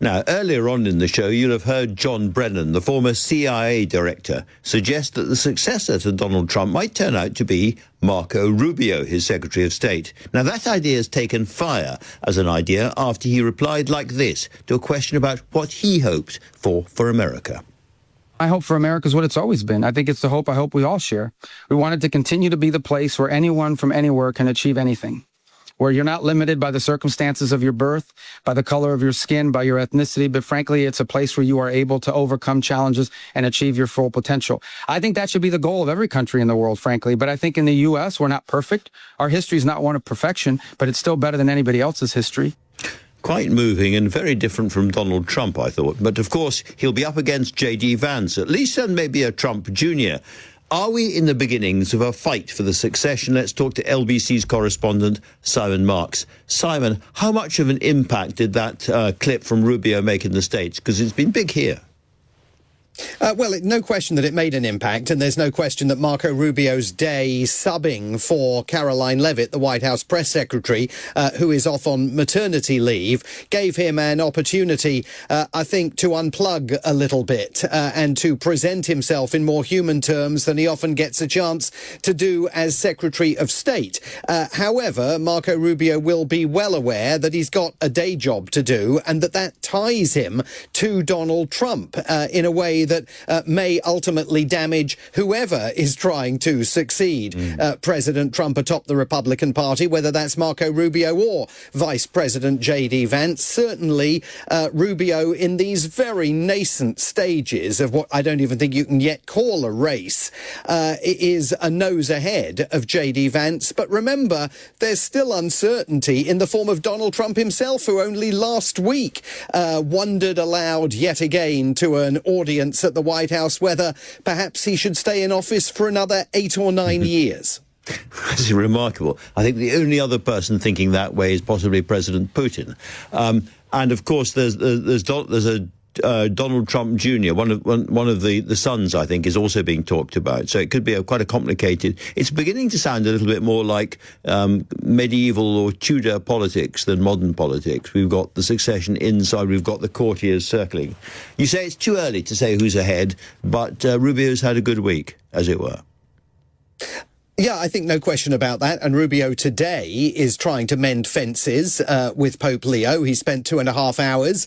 Now, earlier on in the show, you'll have heard John Brennan, the former CIA director, suggest that the successor to Donald Trump might turn out to be Marco Rubio, his Secretary of State. Now, that idea has taken fire as an idea after he replied like this to a question about what he hoped for America. My hope for America is what it's always been. I think it's the hope I hope we all share. We want it to continue to be the place where anyone from anywhere can achieve anything, where you're not limited by the circumstances of your birth, by the color of your skin, by your ethnicity, but frankly, it's a place where you are able to overcome challenges and achieve your full potential. I think that should be the goal of every country in the world, frankly, but I think in the U.S., we're not perfect. Our history is not one of perfection, but it's still better than anybody else's history. Quite moving and very different from Donald Trump, I thought. But, of course, he'll be up against J.D. Vance, at least, and maybe a Trump Jr. Are we in the beginnings of a fight for the succession? Let's talk to LBC's correspondent, Simon Marks. Simon, how much of an impact did that clip from Rubio make in the States? Because it's been big here. Well, no question that it made an impact, and there's no question that Marco Rubio's day subbing for Caroline Leavitt, the White House press secretary, who is off on maternity leave, gave him an opportunity, I think, to unplug a little bit and to present himself in more human terms than he often gets a chance to do as Secretary of State. However, Marco Rubio will be well aware that he's got a day job to do and that ties him to Donald Trump in a way that may ultimately damage whoever is trying to succeed President Trump atop the Republican Party, whether that's Marco Rubio or Vice President J.D. Vance. Certainly, Rubio, in these very nascent stages of what I don't even think you can yet call a race, is a nose ahead of J.D. Vance. But remember, there's still uncertainty in the form of Donald Trump himself, who only last week wondered aloud yet again to an audience at the White House whether perhaps he should stay in office for another 8 or 9 years. This is remarkable. I think the only other person thinking that way is possibly President Putin. And of course, there's a Donald Trump Jr., one of the sons, I think, is also being talked about. So it could be quite a complicated. It's beginning to sound a little bit more like medieval or Tudor politics than modern politics. We've got the succession inside. We've got the courtiers circling. You say it's too early to say who's ahead, but Rubio's had a good week, as it were. Yeah, I think no question about that. And Rubio today is trying to mend fences with Pope Leo. He spent 2.5 hours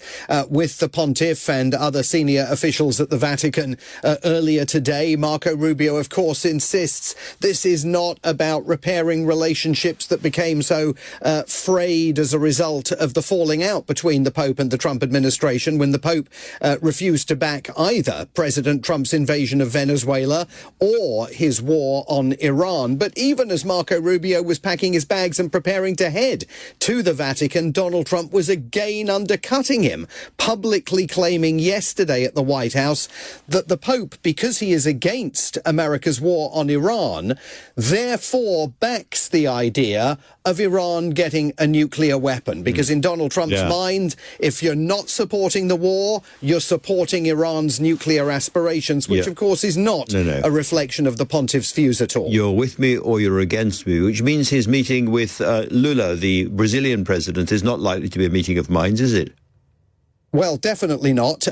with the pontiff and other senior officials at the Vatican earlier today. Marco Rubio, of course, insists this is not about repairing relationships that became so frayed as a result of the falling out between the Pope and the Trump administration when the Pope refused to back either President Trump's invasion of Venezuela or his war on Iran. But even as Marco Rubio was packing his bags and preparing to head to the Vatican, Donald Trump was again undercutting him, publicly claiming yesterday at the White House that the Pope, because he is against America's war on Iran, therefore backs the idea of Iran getting a nuclear weapon. Because in Donald Trump's mind, if you're not supporting the war, you're supporting Iran's nuclear aspirations, which, of course, is not a reflection of the pontiff's views at all. You're with me or you're against me, which means his meeting with Lula, the Brazilian president, is not likely to be a meeting of minds, is it? Well, definitely not.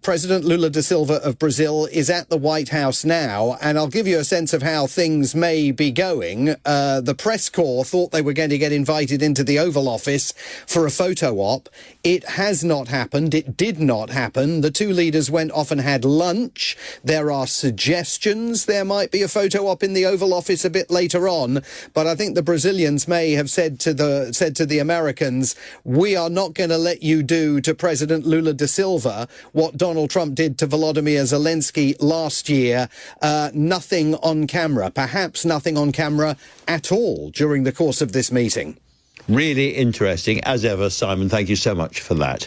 President Lula da Silva of Brazil is at the White House now, and I'll give you a sense of how things may be going. The press corps thought they were going to get invited into the Oval Office for a photo op. It has not happened. It did not happen. The two leaders went off and had lunch. There are suggestions there might be a photo op in the Oval Office a bit later on, but I think the Brazilians may have said to the Americans, we are not going to let you do to President Lula da Silva what Donald Trump did to Volodymyr Zelensky last year. Nothing on camera, perhaps nothing on camera at all during the course of this meeting. Really interesting, as ever, Simon. Thank you so much for that.